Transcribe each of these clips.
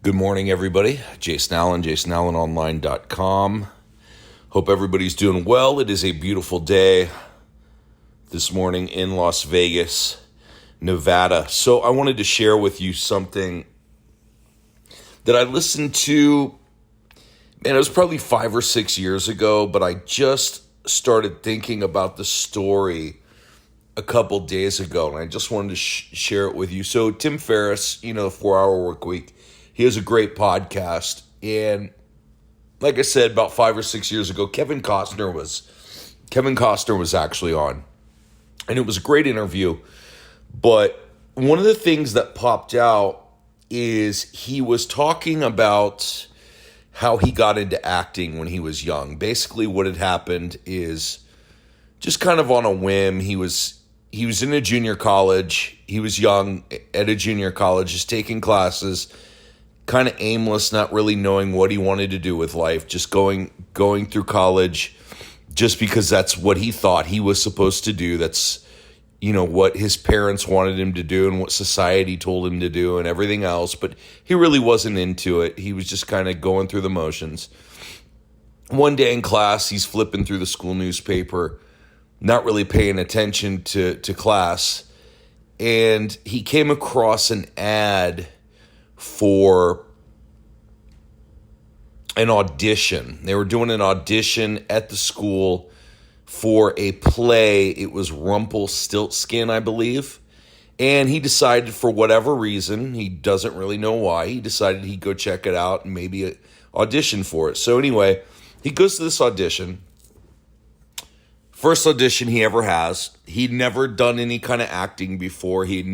Good morning, everybody. Jason Allen, jasonallenonline.com. Hope everybody's doing well. It is a beautiful day this morning in Las Vegas, Nevada. So I wanted to share with you something that I listened to, and it was probably 5 or 6 years ago, but I just started thinking about the story a couple days ago, and I just wanted to share it with you. So Tim Ferriss, the 4-Hour Work Week, he has a great podcast, and like I said, about 5 or 6 years ago, Kevin Costner was actually on, and it was a great interview. But one of the things that popped out is he was talking about how he got into acting when he was young. Basically, what had happened is just kind of on a whim. He was in a junior college. He was young at a junior college, just taking classes, kind of aimless, not really knowing what he wanted to do with life, just going through college just because that's what he thought he was supposed to do. That's, what his parents wanted him to do and what society told him to do and everything else. But he really wasn't into it. He was just kind of going through the motions. One day in class, he's flipping through the school newspaper, not really paying attention to class, and he came across an ad for an audition. They were doing an audition at the school for a play. It was Rumpelstiltskin, I believe. And he decided, for whatever reason, he doesn't really know why, he decided he'd go check it out and maybe audition for it. So anyway, he goes to this audition. First audition he ever has. He'd never done any kind of acting before. He had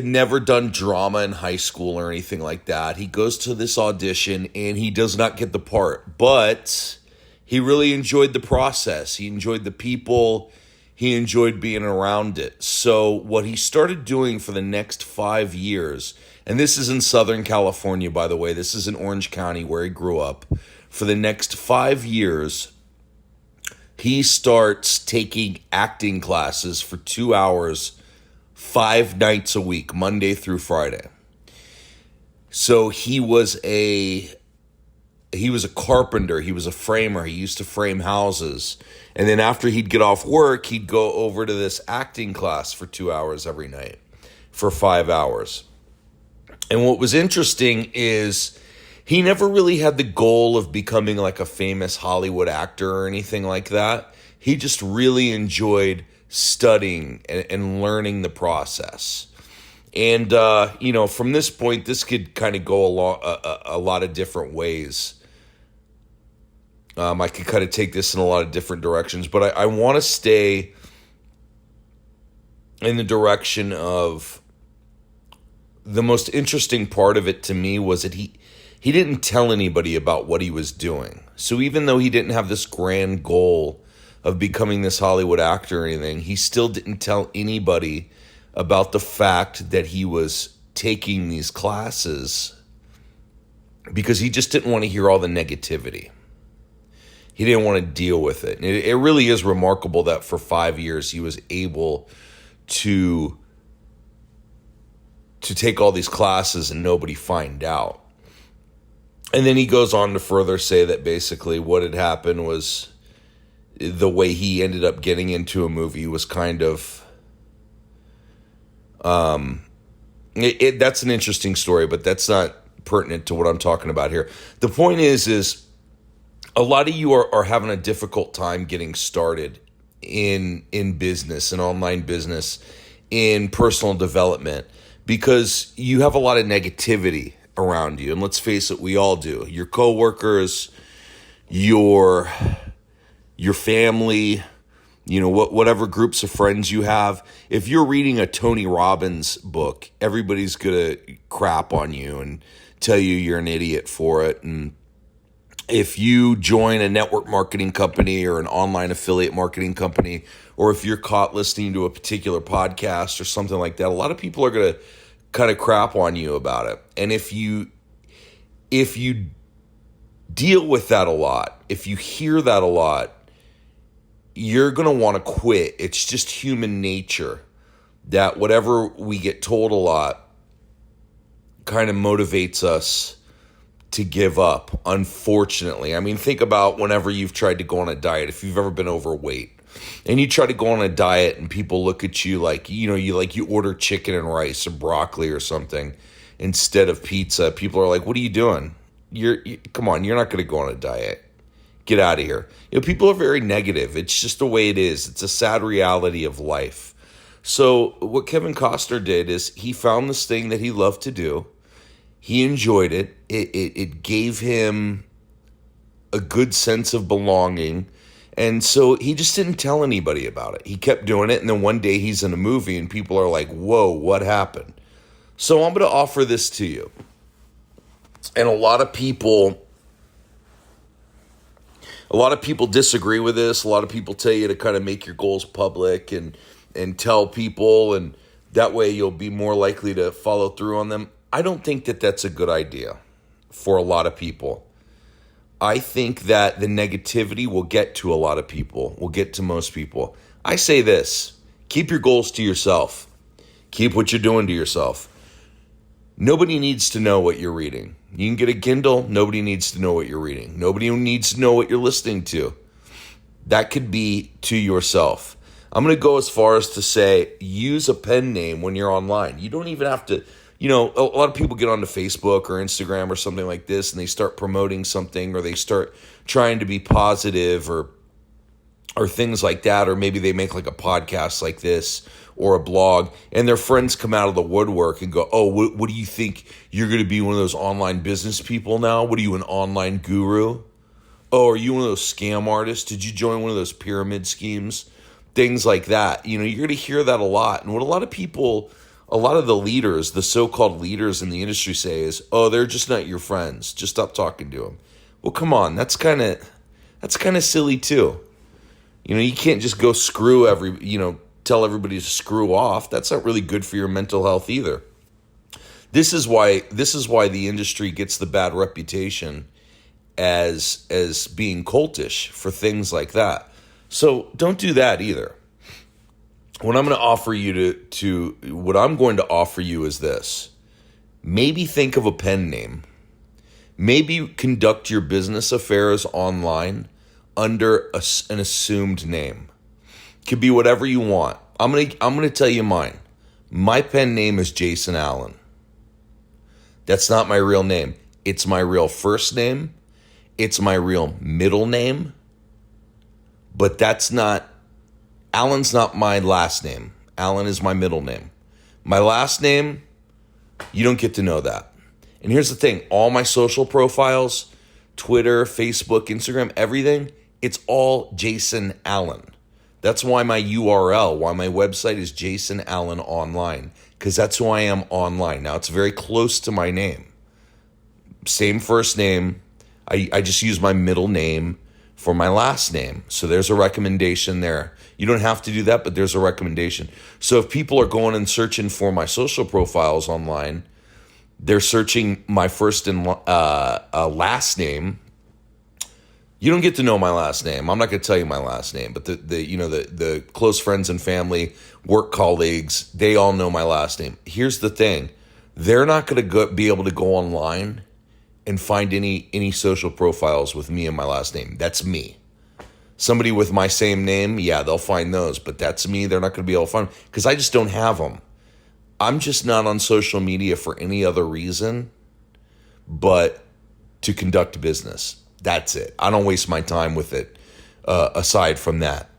never done drama in high school or anything like that. He goes to this audition and he does not get the part, but he really enjoyed the process. He enjoyed the people. He enjoyed being around it. So what he started doing for the next 5 years, and this is in Southern California, by the way, this is in Orange County where he grew up. For the next 5 years, he starts taking acting classes for 2 hours 5 nights a week, Monday through Friday. So he was a carpenter, he was a framer, he used to frame houses. And then after he'd get off work, he'd go over to this acting class for 2 hours every night for 5 hours. And what was interesting is he never really had the goal of becoming like a famous Hollywood actor or anything like that. He just really enjoyed studying and learning the process. And, from this point, this could kind of go a lot of different ways. I could kind of take this in a lot of different directions, but I want to stay in the direction of the most interesting part of it to me was that he didn't tell anybody about what he was doing. So even though he didn't have this grand goal of becoming this Hollywood actor or anything, he still didn't tell anybody about the fact that he was taking these classes because he just didn't want to hear all the negativity. He didn't want to deal with it. And it really is remarkable that for 5 years he was able to take all these classes and nobody find out. And then he goes on to further say that basically what had happened was the way he ended up getting into a movie was kind of that's an interesting story, but that's not pertinent to what I'm talking about here. The point is a lot of you are having a difficult time getting started in business, in online business, in personal development, because you have a lot of negativity around you. And let's face it, we all do. Your coworkers, your family, whatever groups of friends you have. If you're reading a Tony Robbins book, everybody's going to crap on you and tell you you're an idiot for it. And if you join a network marketing company or an online affiliate marketing company, or if you're caught listening to a particular podcast or something like that, a lot of people are going to kind of crap on you about it. And if you deal with that a lot, if you hear that a lot, you're going to want to quit. It's just human nature that whatever we get told a lot kind of motivates us to give up, unfortunately. I mean, think about whenever you've tried to go on a diet, if you've ever been overweight and you try to go on a diet and people look at you like, you order chicken and rice or broccoli or something instead of pizza. People are like, what are you doing? Come on, you're not going to go on a diet. Get out of here. People are very negative. It's just the way it is. It's a sad reality of life. So what Kevin Costner did is he found this thing that he loved to do. He enjoyed it. It gave him a good sense of belonging. And so he just didn't tell anybody about it. He kept doing it. And then one day he's in a movie and people are like, whoa, what happened? So I'm going to offer this to you. And a lot of people disagree with this. A lot of people tell you to kind of make your goals public and tell people, and that way you'll be more likely to follow through on them. I don't think that that's a good idea for a lot of people. I think that the negativity will get to a lot of people, will get to most people. I say this, keep your goals to yourself. Keep what you're doing to yourself. Nobody needs to know what you're reading. You can get a Kindle, nobody needs to know what you're reading. Nobody needs to know what you're listening to. That could be to yourself. I'm going to go as far as to say, use a pen name when you're online. You don't even have to, a lot of people get onto Facebook or Instagram or something like this and they start promoting something or they start trying to be positive or things like that. Or maybe they make like a podcast like this or a blog and their friends come out of the woodwork and go, oh, what do you think? You're going to be one of those online business people now? What are you, an online guru? Oh, are you one of those scam artists? Did you join one of those pyramid schemes? Things like that. You're going to hear that a lot. And what a lot of the leaders, the so-called leaders in the industry say is, oh, they're just not your friends. Just stop talking to them. Well, come on. That's kind of silly too. You can't just go tell everybody to screw off. That's not really good for your mental health either. This is why the industry gets the bad reputation as being cultish for things like that. So don't do that either. What I'm going to offer you is this. Maybe think of a pen name. Maybe conduct your business affairs online under an assumed name. Could be whatever you want. I'm going to tell you mine. My pen name is Jason Allen. That's not my real name. It's my real first name. It's my real middle name. But Allen's not my last name. Allen is my middle name. My last name, you don't get to know that. And here's the thing. All my social profiles, Twitter, Facebook, Instagram, everything, it's all Jason Allen. That's why my URL, why my website is Jason Allen Online, because that's who I am online. Now, it's very close to my name. Same first name. I just use my middle name for my last name. So there's a recommendation there. You don't have to do that, but there's a recommendation. So if people are going and searching for my social profiles online, they're searching my first and last name. You don't get to know my last name. I'm not going to tell you my last name, but the close friends and family, work colleagues, they all know my last name. Here's the thing. They're not going to be able to go online and find any social profiles with me and my last name. That's me. Somebody with my same name, yeah, they'll find those, but that's me. They're not going to be able to find them because I just don't have them. I'm just not on social media for any other reason but to conduct business. That's it. I don't waste my time with it aside from that.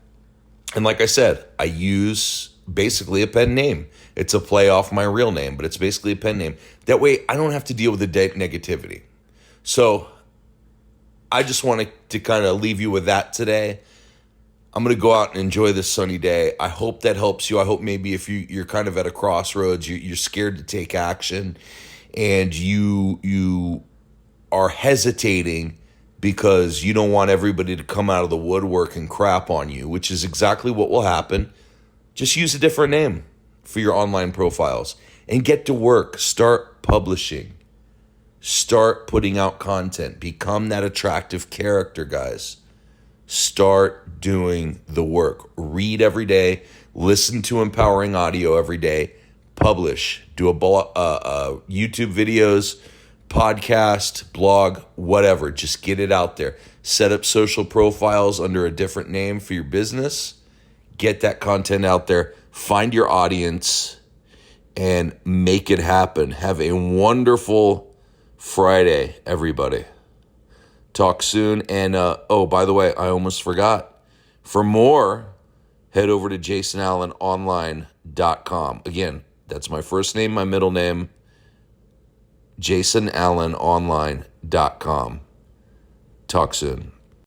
And like I said, I use basically a pen name. It's a play off my real name, but it's basically a pen name. That way I don't have to deal with the negativity. So I just wanted to kind of leave you with that today. I'm going to go out and enjoy this sunny day. I hope that helps you. I hope maybe if you're kind of at a crossroads, you're scared to take action and you are hesitating because you don't want everybody to come out of the woodwork and crap on you, which is exactly what will happen. Just use a different name for your online profiles and get to work. Start publishing. Start putting out content. Become that attractive character, guys. Start doing the work. Read every day. Listen to empowering audio every day. publish, do a YouTube videos, podcast, blog, whatever. Just get it out there. Set up social profiles under a different name for your business. Get that content out there. Find your audience and make it happen. Have a wonderful Friday, everybody. Talk soon. And, by the way, I almost forgot. For more, head over to jasonallenonline.com. Again, that's my first name, my middle name, jasonallenonline.com. Talk soon.